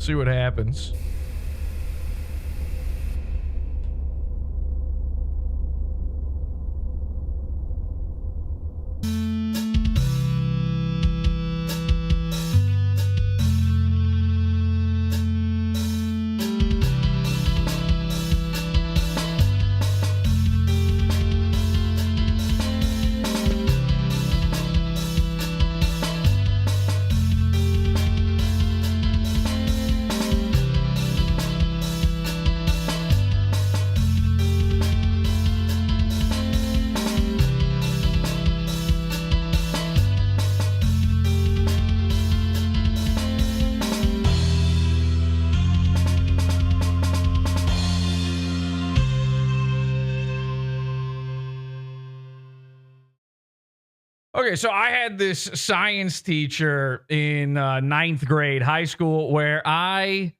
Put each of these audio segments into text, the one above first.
See what happens. Okay, so I had this science teacher in ninth grade high school where I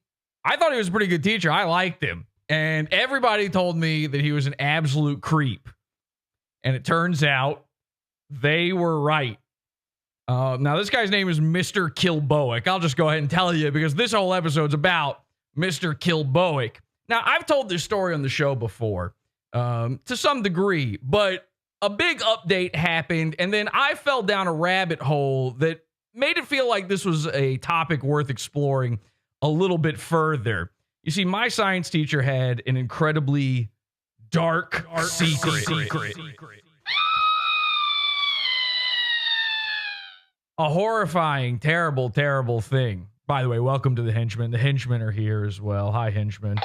thought he was a pretty good teacher. I liked him. And everybody told me that he was an absolute creep. And it turns out they were right. Now, this guy's name is Mr. Kielbowick. I'll just go ahead and tell you because this whole episode's about Mr. Kielbowick. Now, I've told this story on the show before to some degree, but a big update happened, and then I fell down a rabbit hole that made it feel like this was a topic worth exploring a little bit further. You see, my science teacher had an incredibly dark secret. A horrifying, terrible, terrible thing. By the way, welcome to the henchmen. The henchmen are here as well. Hi, henchmen.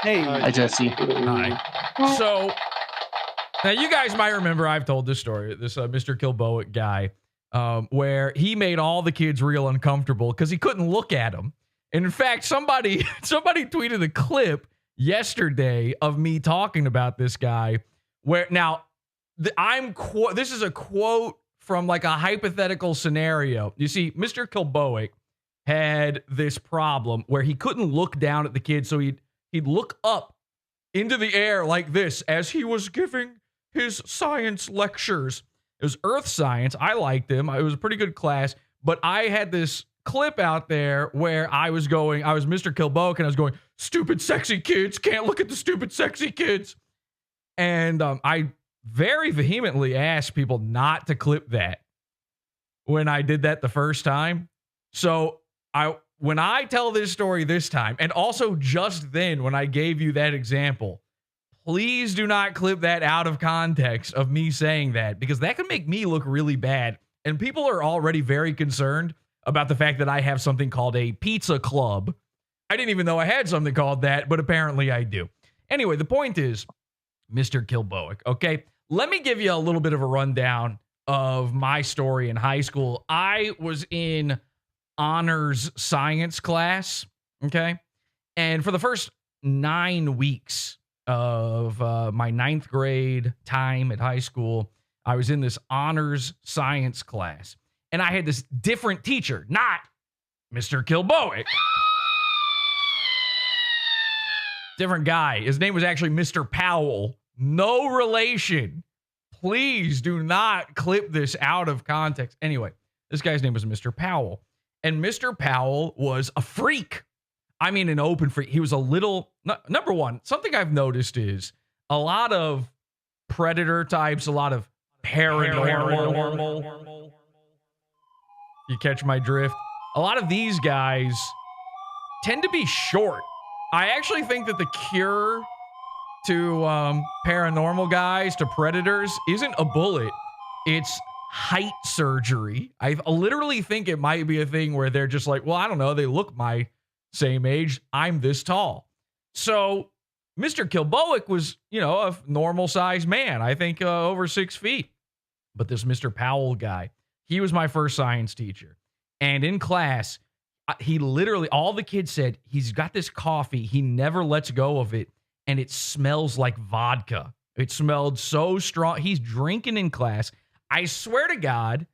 Hey. Hi, Jesse. Hi. So, now you guys might remember I've told this story, this Mr. Kielbowick guy, where he made all the kids real uncomfortable because he couldn't look at them. And in fact, somebody tweeted a clip yesterday of me talking about this guy where now this is a quote from like a hypothetical scenario. You see, Mr. Kielbowick had this problem where he couldn't look down at the kids, so he'd look up into the air like this as he was giving his science lectures. It was earth science. I liked him. It was a pretty good class, but I had this clip out there where I was Mr. Kielbowick and I was going, stupid sexy kids, can't look at the stupid sexy kids. And I very vehemently asked people not to clip that when I did that the first time. So when I tell this story this time, and also just then when I gave you that example, please do not clip that out of context of me saying that, because that could make me look really bad. And people are already very concerned about the fact that I have something called a pizza club. I didn't even know I had something called that, but apparently I do. Anyway, the point is, Mr. Kielbowick, okay? Let me give you a little bit of a rundown of my story in high school. I was in honors science class, okay? And for the first 9 weeks of my ninth grade time at high school, I was in this honors science class. And I had this different teacher, not Mr. Kielbowick. Different guy. His name was actually Mr. Powell. No relation. Please do not clip this out of context. Anyway, this guy's name was Mr. Powell. And Mr. Powell was a freak. I mean, an open freak. He was a little... Number one, something I've noticed is a lot of predator types, a lot of paranormal. You catch my drift? A lot of these guys tend to be short. I actually think that the cure to paranormal guys, to predators, isn't a bullet. It's height surgery. I literally think it might be a thing where they're just like, well, I don't know. They look my same age. I'm this tall. So Mr. Kielbowick was, a normal sized man. I think over 6 feet. But this Mr. Powell guy, he was my first science teacher. And in class, he literally, all the kids said, he's got this coffee. He never lets go of it. And it smells like vodka. It smelled so strong. He's drinking in class. I swear to God,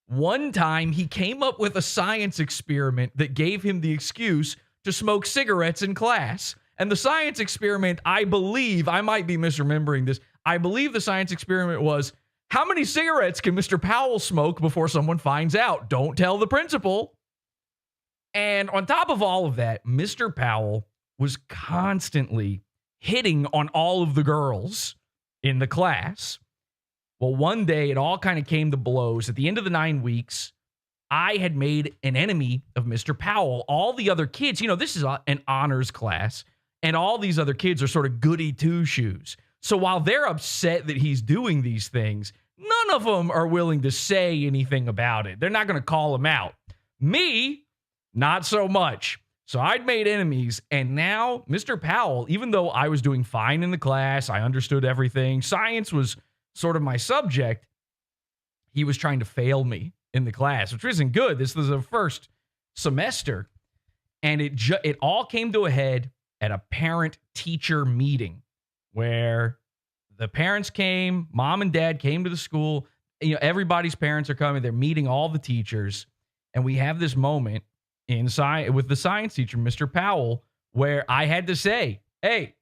one time he came up with a science experiment that gave him the excuse to smoke cigarettes in class. And the science experiment, I believe, I might be misremembering this, I believe the science experiment was, how many cigarettes can Mr. Powell smoke before someone finds out? Don't tell the principal. And on top of all of that, Mr. Powell was constantly hitting on all of the girls in the class. Well, one day it all kind of came to blows. At the end of the 9 weeks, I had made an enemy of Mr. Powell. All the other kids, this is an honors class, and all these other kids are sort of goody two-shoes. So while they're upset that he's doing these things, none of them are willing to say anything about it. They're not going to call him out. Me, not so much. So I'd made enemies, and now Mr. Powell, even though I was doing fine in the class, I understood everything, science was sort of my subject, he was trying to fail me in the class, which isn't good. This was the first semester, and it all came to a head at a parent-teacher meeting where the parents came, mom and dad came to the school, everybody's parents are coming, they're meeting all the teachers, and we have this moment with the science teacher, Mr. Powell, where I had to say, hey,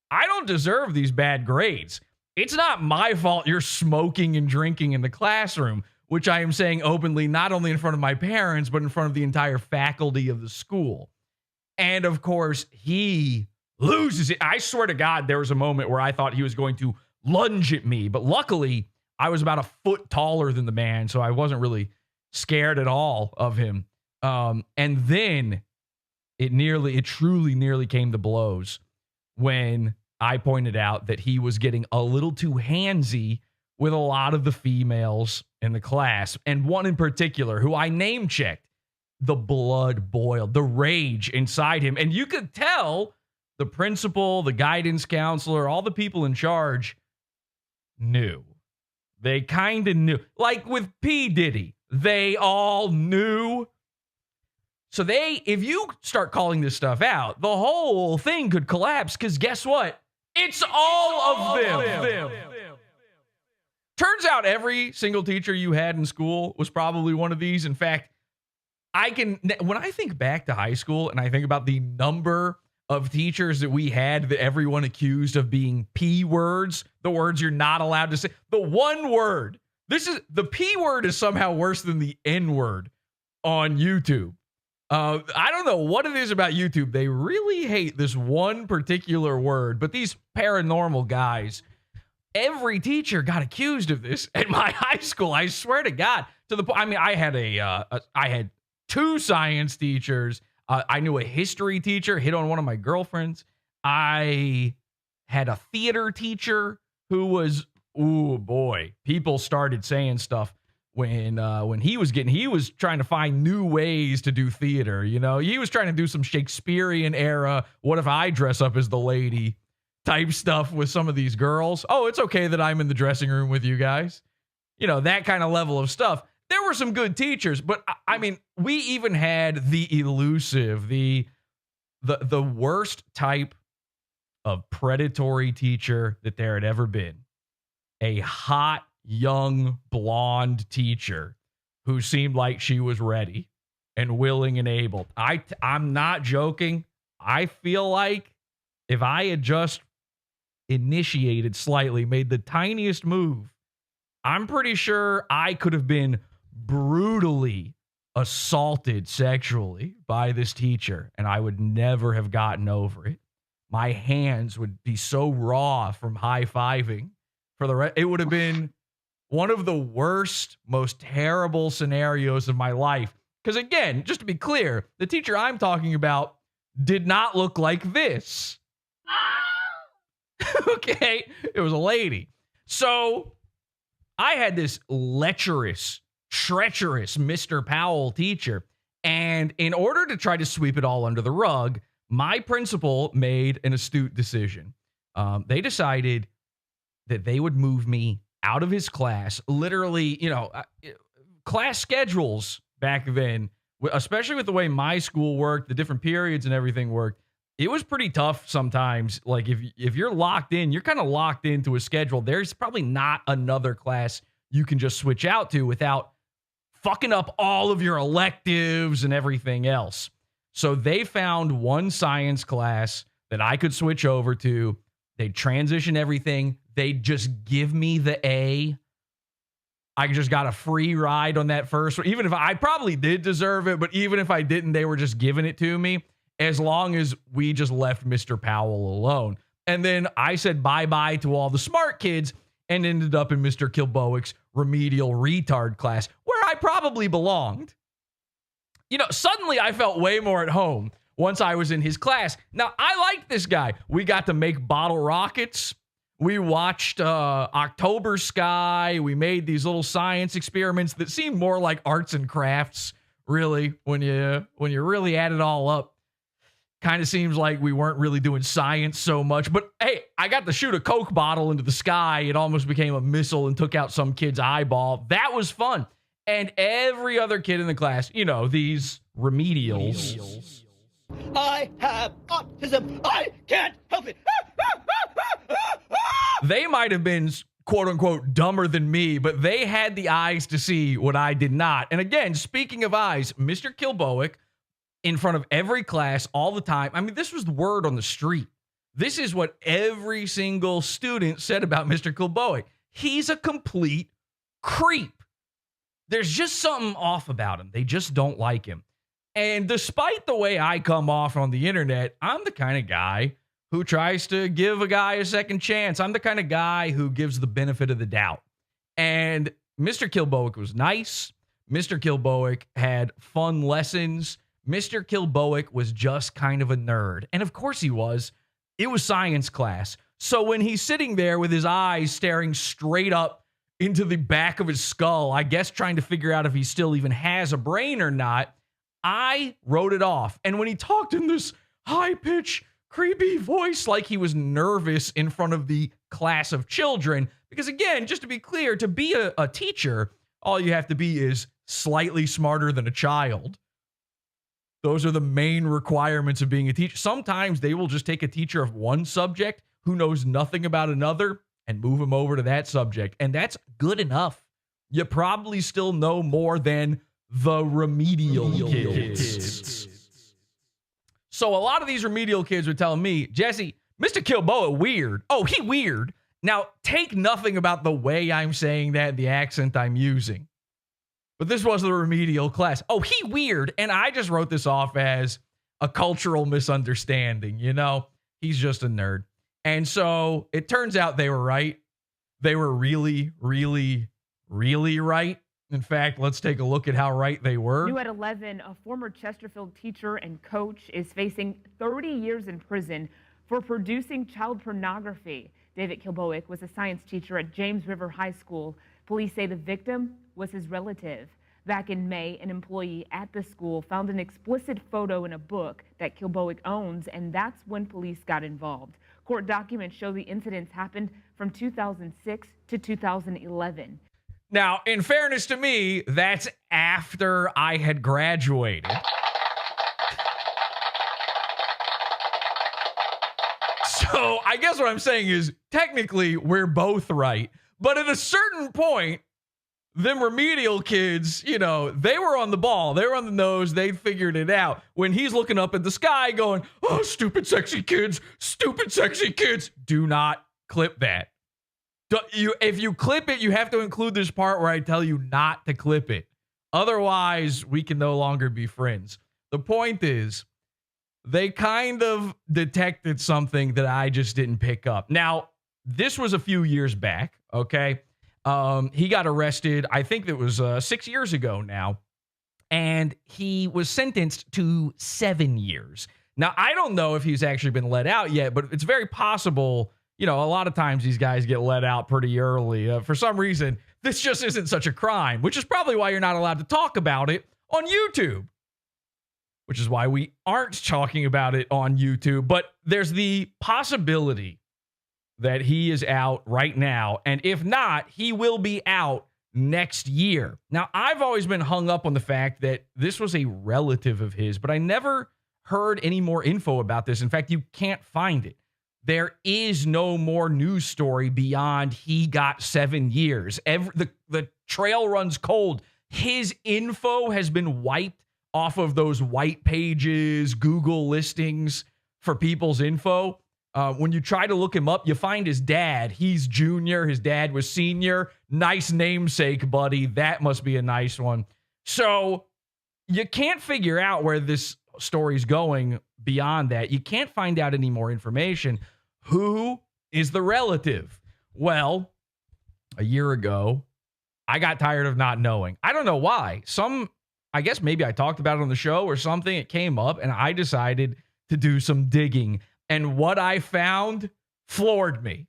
I don't deserve these bad grades. It's not my fault you're smoking and drinking in the classroom, which I am saying openly, not only in front of my parents, but in front of the entire faculty of the school. And of course, he loses it. I swear to God, there was a moment where I thought he was going to lunge at me, but luckily I was about a foot taller than the man, so I wasn't really scared at all of him. And then it truly nearly came to blows when I pointed out that he was getting a little too handsy with a lot of the females in the class, and one in particular who I name checked. The blood boiled, the rage inside him, and you could tell the principal, the guidance counselor, all the people in charge knew. They kind of knew. Like with P. Diddy, they all knew. So if you start calling this stuff out, the whole thing could collapse, because guess what? It's all of them. Turns out every single teacher you had in school was probably one of these. In fact, when I think back to high school and I think about the number of teachers that we had that everyone accused of being P words, the words you're not allowed to say, the one word, the P word is somehow worse than the N word on YouTube. I don't know what it is about YouTube. They really hate this one particular word, but these paranormal guys, every teacher got accused of this at my high school. I swear to God. To the point, I mean, I had 2 science teachers. I knew a history teacher hit on one of my girlfriends. I had a theater teacher who was, ooh boy, people started saying stuff when he was trying to find new ways to do theater. He was trying to do some Shakespearean era, what if I dress up as the lady type stuff with some of these girls. Oh, it's okay that I'm in the dressing room with you guys. That kind of level of stuff. There were some good teachers, but I mean, we even had the elusive, the worst type of predatory teacher that there had ever been. A hot, young, blonde teacher who seemed like she was ready and willing and able. I'm not joking. I feel like if I had just initiated slightly, made the tiniest move, I'm pretty sure I could have been brutally assaulted sexually by this teacher, and I would never have gotten over it. My hands would be so raw from high-fiving for the rest. It would have been one of the worst, most terrible scenarios of my life. Because again, just to be clear, the teacher I'm talking about did not look like this. Okay? It was a lady. So I had this lecherous, treacherous Mr. Powell teacher. And in order to try to sweep it all under the rug, my principal made an astute decision. They decided that they would move me out of his class. Literally, class schedules back then, especially with the way my school worked, the different periods and everything worked, it was pretty tough sometimes. Like if you're locked in, you're kind of locked into a schedule. There's probably not another class you can just switch out to without fucking up all of your electives and everything else. So they found one science class that I could switch over to. They'd transition everything. They'd just give me the A. I just got a free ride on that first one. Even if I probably did deserve it, but even if I didn't, they were just giving it to me as long as we just left Mr. Powell alone. And then I said bye-bye to all the smart kids and ended up in Mr. Kielbowick's remedial retard class, where I probably belonged. You know, suddenly I felt way more at home once I was in his class. Now, I liked this guy. We got to make bottle rockets. We watched October Sky. We made these little science experiments that seemed more like arts and crafts, really, when you really add it all up. Kind of seems like we weren't really doing science so much. But hey, I got to shoot a Coke bottle into the sky. It almost became a missile and took out some kid's eyeball. That was fun. And every other kid in the class, you know, these remedials. I have autism. I can't help it. They might have been, quote unquote, dumber than me, but they had the eyes to see what I did not. And again, speaking of eyes, Mr. Kielbowick, in front of every class all the time. I mean, this was the word on the street. This is what every single student said about Mr. Kielbowick. He's a complete creep. There's just something off about him. They just don't like him. And despite the way I come off on the internet, I'm the kind of guy who tries to give a guy a second chance. I'm the kind of guy who gives the benefit of the doubt. And Mr. Kielbowick was nice. Mr. Kielbowick had fun lessons. Mr. Kielbowick was just kind of a nerd. And of course he was. It was science class. So when he's sitting there with his eyes staring straight up into the back of his skull, I guess trying to figure out if he still even has a brain or not, I wrote it off. And when he talked in this high-pitched, creepy voice like he was nervous in front of the class of children, because again, just to be clear, to be a teacher, all you have to be is slightly smarter than a child. Those are the main requirements of being a teacher. Sometimes they will just take a teacher of one subject who knows nothing about another and move him over to that subject. And that's good enough. You probably still know more than the remedial kids. So a lot of these remedial kids were telling me, Jesse, Mr. Kilbo weird. Oh, he weird. Now, take nothing about the way I'm saying that, the accent I'm using. But this was the remedial class. Oh, he weird. And I just wrote this off as a cultural misunderstanding. You know, he's just a nerd. And so it turns out they were right. They were really, really, really right. In fact, let's take a look at how right they were. New at 11, a former Chesterfield teacher and coach is facing 30 years in prison for producing child pornography. David Kielbowick was a science teacher at James River High School. Police say the victim was his relative. Back in May, an employee at the school found an explicit photo in a book that Kielbowick owns, and that's when police got involved. Court documents show the incidents happened from 2006 to 2011. Now, in fairness to me, that's after I had graduated. So I guess what I'm saying is technically we're both right. But at a certain point, them remedial kids, you know, they were on the ball. They were on the nose. They figured it out. When he's looking up at the sky going, oh, stupid, sexy kids, stupid, sexy kids. Do not clip that. If you clip it, you have to include this part where I tell you not to clip it. Otherwise, we can no longer be friends. The point is, they kind of detected something that I just didn't pick up. Now, this was a few years back, okay? He got arrested, I think it was 6 years ago now, and he was sentenced to 7 years. Now, I don't know if he's actually been let out yet, but it's very possible. You know, a lot of times these guys get let out pretty early. For some reason, this just isn't such a crime, which is probably why you're not allowed to talk about it on YouTube, which is why we aren't talking about it on YouTube. But there's the possibility that he is out right now. And if not, he will be out next year. Now, I've always been hung up on the fact that this was a relative of his, but I never heard any more info about this. In fact, you can't find it. There is no more news story beyond he got 7 years. The trail runs cold. His info has been wiped off of those white pages, Google listings for people's info. When you try to look him up, you find his dad. He's junior. His dad was senior. Nice namesake, buddy. That must be a nice one. So you can't figure out where this story's going beyond that. You can't find out any more information. Who is the relative? Well, a year ago, I got tired of not knowing. I don't know why. I guess maybe I talked about it on the show or something. It came up and I decided to do some digging. And what I found floored me.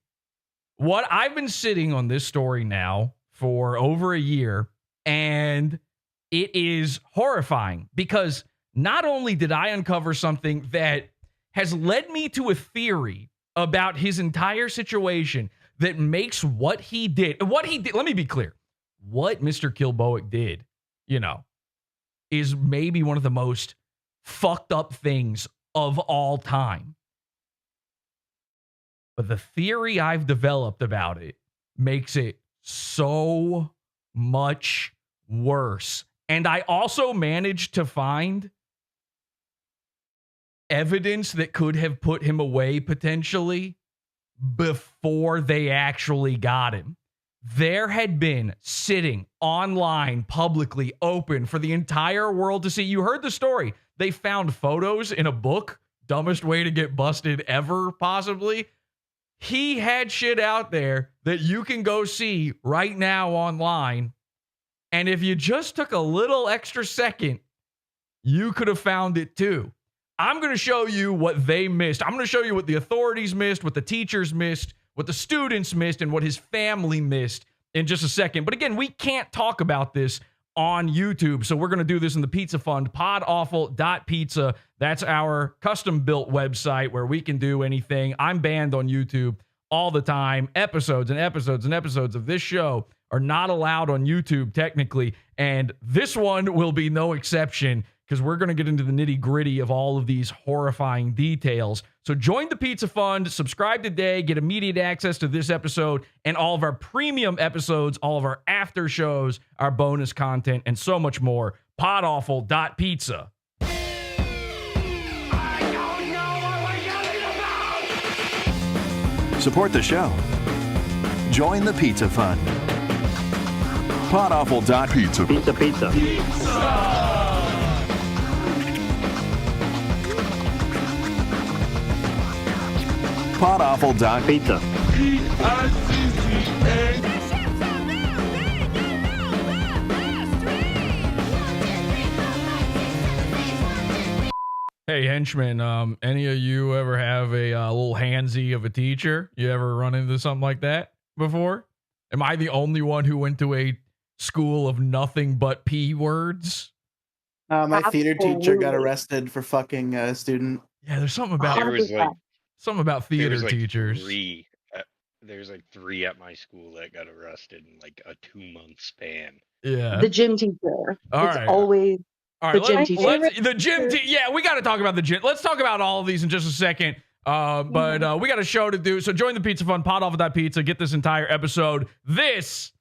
What I've been sitting on this story now for over a year, and it is horrifying because not only did I uncover something that has led me to a theory about his entire situation that makes what he did, let me be clear, what Mr. Kielbowick did, is maybe one of the most fucked up things of all time. But the theory I've developed about it makes it so much worse. And I also managed to find evidence that could have put him away potentially before they actually got him. There had been sitting online, publicly open for the entire world to see. You heard the story. They found photos in a book. Dumbest way to get busted ever, possibly. He had shit out there that you can go see right now online. And if you just took a little extra second, you could have found it too. I'm going to show you what they missed. I'm going to show you what the authorities missed, what the teachers missed, what the students missed, and what his family missed in just a second. But again, we can't talk about this on YouTube. So we're going to do this in the Pizza Fund, PODAWFUL.pizza. That's our custom-built website where we can do anything. I'm banned on YouTube all the time. Episodes and episodes and episodes of this show are not allowed on YouTube technically, and this one will be no exception because we're going to get into the nitty-gritty of all of these horrifying details. So join the Pizza Fund, subscribe today, get immediate access to this episode and all of our premium episodes, all of our after shows, our bonus content, and so much more. PODAWFUL.pizza. Support the show. Join the Pizza Fund. PODAWFUL.pizza. Pizza. PODAWFUL.pizza. Hey, henchman, any of you ever have a little handsy of a teacher? You ever run into something like that before? Am I the only one who went to a school of nothing but P words? My theater teacher got arrested for fucking a student. Yeah, there's something about theater teachers. There's like three at my school that got arrested in like a 2-month span. Yeah. The gym teacher. All it's right. always All the right, gym teacher. Yeah, we got to talk about the gym. Let's talk about all of these in just a second. But we got a show to do. So join the Pizza Fund, PODAWFUL.pizza. Get this entire episode. This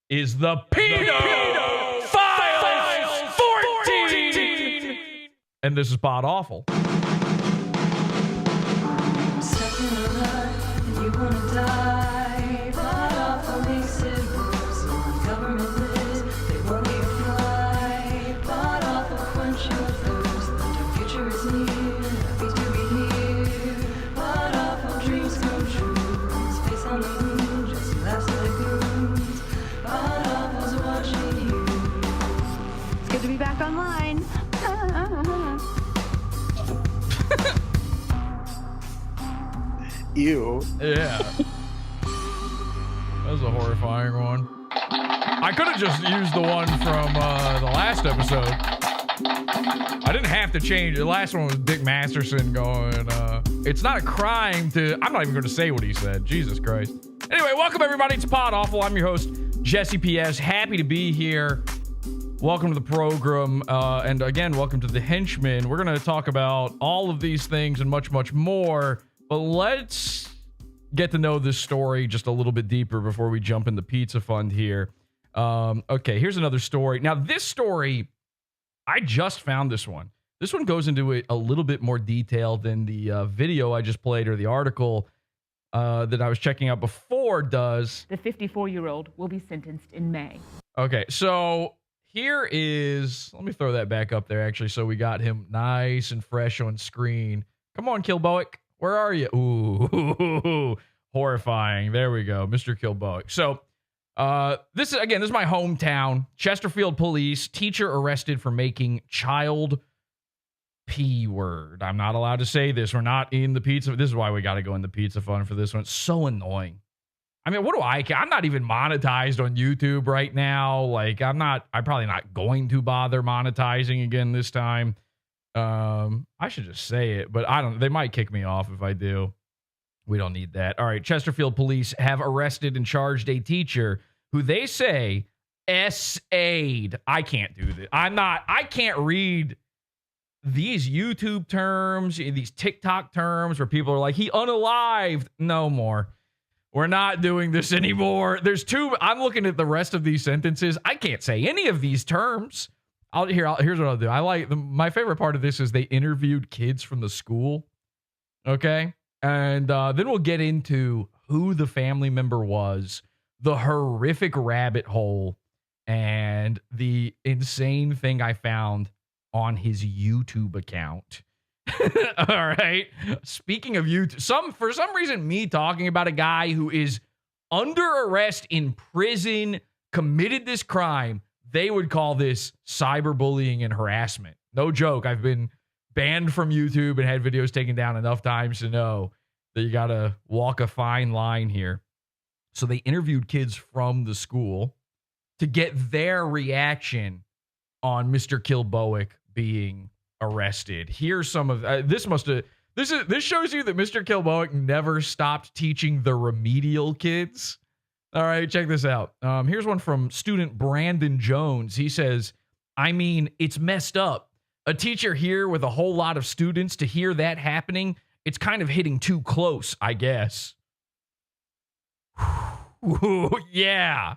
is the Pedo Files 14. And this is Pod Awful. Online. Ew. Yeah. That was a horrifying one. I could have just used the one from the last episode. I didn't have to change. The last one was Dick Masterson going, it's not a crime to... I'm not even going to say what he said. Jesus Christ. Anyway, welcome everybody to Pod Awful. I'm your host, Jesse P.S. Happy to be here. Welcome to the program, and again, welcome to the Henchman. We're going to talk about all of these things and much, much more, but let's get to know this story just a little bit deeper before we jump in the Pizza Fund here. Okay, here's another story. Now, this story, I just found this one. This one goes into it a little bit more detail than the video I just played or the article that I was checking out before does. The 54-year-old will be sentenced in May. Okay, so here is, let me throw that back up there actually, so we got him nice and fresh on screen. Come on, Kielbowick, where are you? Ooh, horrifying. There we go, Mr. Kielbowick. So this is my hometown. Chesterfield police, teacher arrested for making child P word. I'm not allowed to say this. We're not in the pizza. This is why we got to go in the pizza fund for this one. It's so annoying. I mean, what do I care? I'm not even monetized on YouTube right now. Like, I'm probably not going to bother monetizing again this time. I should just say it, but they might kick me off if I do. We don't need that. All right. Chesterfield police have arrested and charged a teacher who they say SA'd. I can't do this. I can't read these YouTube terms, these TikTok terms where people are like, he unalived. No more. We're not doing this anymore. I'm looking at the rest of these sentences. I can't say any of these terms. Here's what I'll do. My favorite part of this is they interviewed kids from the school. Okay. And then we'll get into who the family member was, the horrific rabbit hole, and the insane thing I found on his YouTube account. All right. Speaking of YouTube, for some reason, me talking about a guy who is under arrest in prison, committed this crime, they would call this cyberbullying and harassment. No joke. I've been banned from YouTube and had videos taken down enough times to know that you got to walk a fine line here. So they interviewed kids from the school to get their reaction on Mr. Kielbowick being arrested. Here's some of this shows you that Mr. Kielbowick never stopped teaching the remedial kids. All right, check this out. Here's one from student Brandon Jones. He says, I mean, it's messed up. A teacher here with a whole lot of students, to hear that happening, it's kind of hitting too close, I guess. Yeah,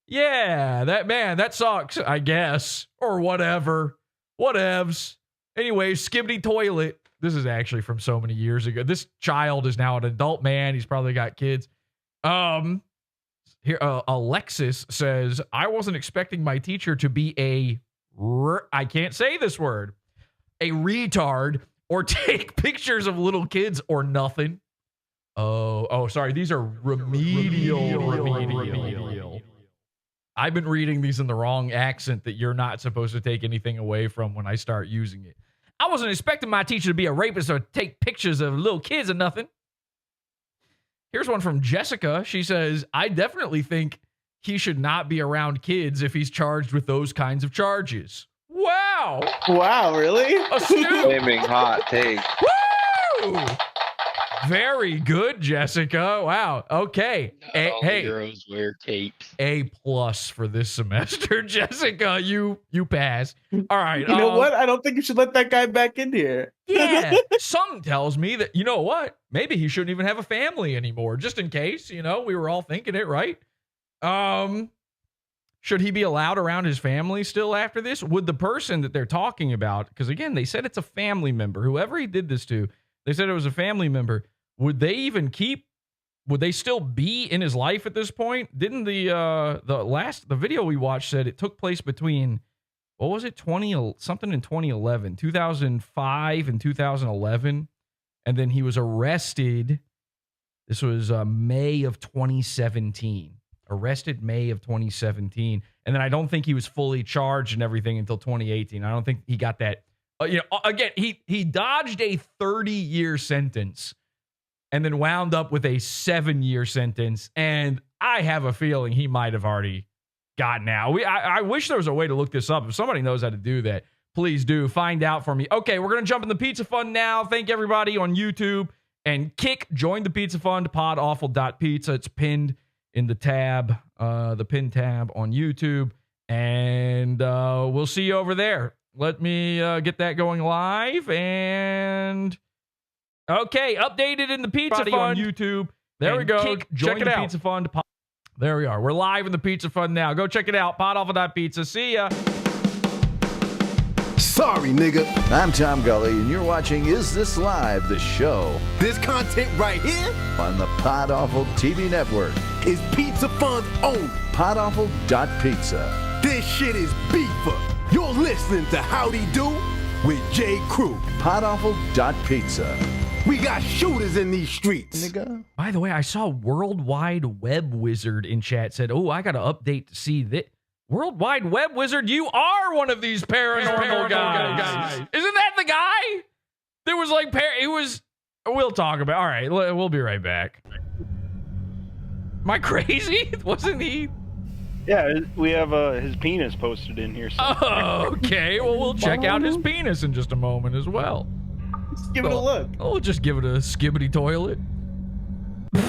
that sucks, I guess, or whatever. Whatevs. Anyway, Skibbity Toilet. This is actually from so many years ago. This child is now an adult man. He's probably got kids. Here, Alexis says, I wasn't expecting my teacher to be I can't say this word, a retard, or take pictures of little kids or nothing. Oh, sorry. These are remedial. I've been reading these in the wrong accent that you're not supposed to take anything away from when I start using it. I wasn't expecting my teacher to be a rapist or take pictures of little kids or nothing. Here's one from Jessica. She says, I definitely think he should not be around kids if he's charged with those kinds of charges. Wow. Wow, really? Flaming hot take. Woo! Very good, Jessica. Wow. Okay. All the girls wear capes. A+ for this semester, Jessica. You pass. All right. You know what? I don't think you should let that guy back in here. Yeah. Something tells me that, you know what? Maybe he shouldn't even have a family anymore, just in case, we were all thinking it, right? Should he be allowed around his family still after this? Would the person that they're talking about, because again, they said it's a family member, whoever he did this to, they said it was a family member. Would they still be in his life at this point? Didn't the video we watched said it took place between, what was it? 2011, 2005 and 2011. And then he was arrested. This was May of 2017. Arrested May of 2017. And then I don't think he was fully charged and everything until 2018. I don't think he got that. Again, he dodged a 30-year sentence and then wound up with a 7-year sentence. And I have a feeling he might have already gotten out. I wish there was a way to look this up. If somebody knows how to do that, please do. Find out for me. Okay, we're going to jump in the Pizza Fund now. Thank everybody on YouTube. And join the Pizza Fund, PODAWFUL.pizza. It's pinned in the tab, the pin tab on YouTube. And we'll see you over there. Let me get that going live. And okay, updated in the Pizza Fund on YouTube. There we go. Check it out. Pizza Fund. There we are. We're live in the Pizza Fund now. Go check it out. PODAWFUL.pizza. See ya. So sorry, nigga. I'm Tom Gully, and you're watching Is This Live, the show This content right here on the PodAWFUL TV network. is Pizza Fun's own. PodAWFUL.pizza. This shit is beefer. You're listening to Howdy Do with J. Crew. PodAWFUL.pizza. We got shooters in these streets. Nigga. By the way, I saw World Wide Web Wizard in chat said, "Oh, I got to update to see that." World Wide Web Wizard, you are one of these paranormal guys. Isn't that the guy? There was like, it was, we'll talk about, all right, we'll be right back. Am I crazy? Wasn't he? Yeah, we have his penis posted in here. Oh, okay, well, we'll check out his penis in just a moment as well. Just give it a look. Oh, we'll just give it a skibbity toilet.